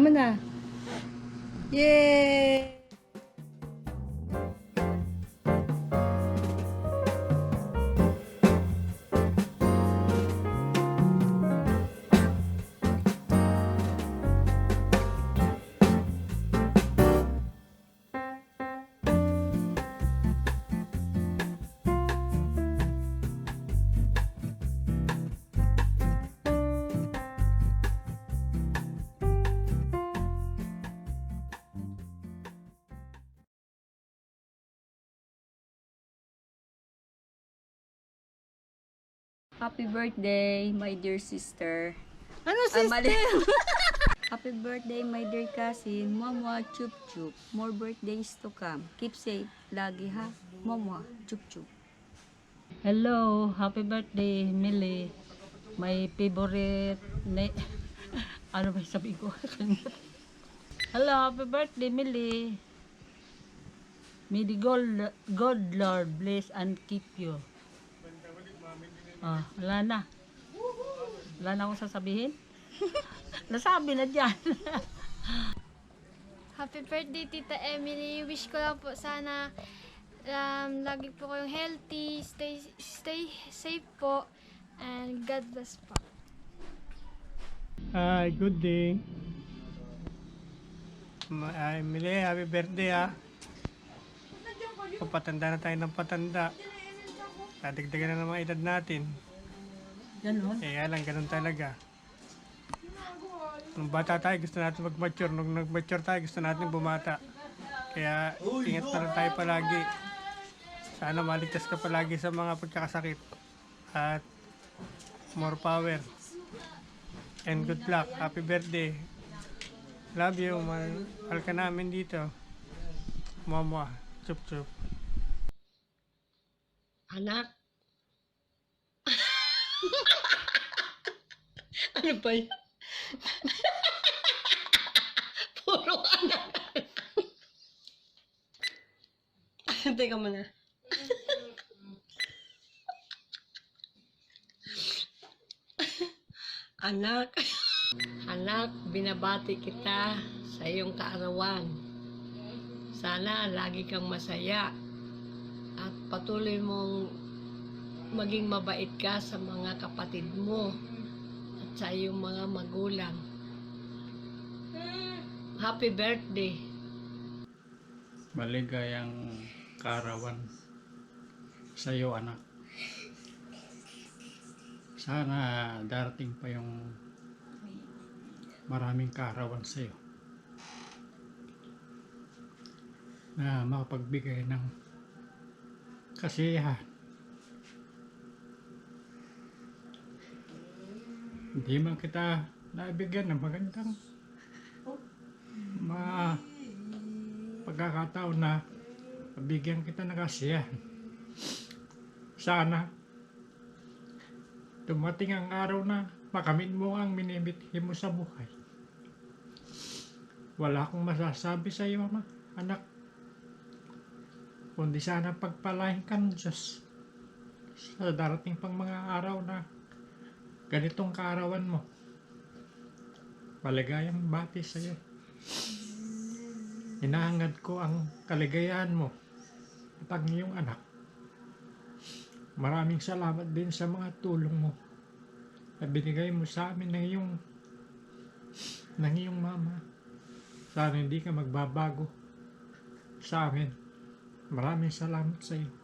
mo na. Yay! Happy birthday, my dear sister. Ano Ay, sister? mali. Happy birthday, my dear cousin. Mama, chup chup. More birthdays to come. Keep safe lagi ha. Mama, chup chup. Hello, happy birthday, Millie. My favorite ano ba yung sabi ko? Hello, happy birthday, Millie. May the God Lord bless and keep you. Wala na. Wala na akong sasabihin. Nasabi na dyan. Happy birthday, Tita Emily. Wish ko lang po sana lagi po kayong healthy, stay safe po, and God bless po. Hi, good day. Emily, happy birthday Papatanda na tayo ng patanda. Dadagdagan na ng mga edad natin. Ganon. Kaya lang, ganun talaga. Nung bata tayo, gusto natin mag-mature. Nung nag-mature tayo, gusto natin bumata. Kaya ingat na lang tayo palagi. Sana maligtas ka palagi sa mga pagkakasakit. At more power. And good luck. Happy birthday. Love you. Mahal ka namin dito. Mama. Chup chup. Anak. Ano ba yun? Puro anak. Teka muna. Anak. Anak, binabati kita sa iyong kaarawan. Sana lagi kang masaya at patuloy mong maging mabait ka sa mga kapatid mo at sa iyong mga magulang. Happy birthday! Maligayang kaarawan sa iyo, anak. Sana darating pa yung maraming kaarawan sa iyo na makapagbigay ng kasiyahan. Hindi man kita nabigyan ng magandang pagkakataon na mabigyan kita ng kasiyahan. Sana dumating ang araw na makamit mo ang minimithi mo sa buhay. Wala akong masasabi sa iyo, anak, kundi sana pagpalain ka ng Diyos sa darating pang mga araw na ganitong kaarawan mo. Maligayang bati sa iyo. Hinahangad ko ang kaligayahan mo at ang iyong anak. Maraming salamat din sa mga tulong mo na binigay mo sa amin ng iyong mama. Sana hindi ka magbabago sa amin. Maraming salamat sa iyo.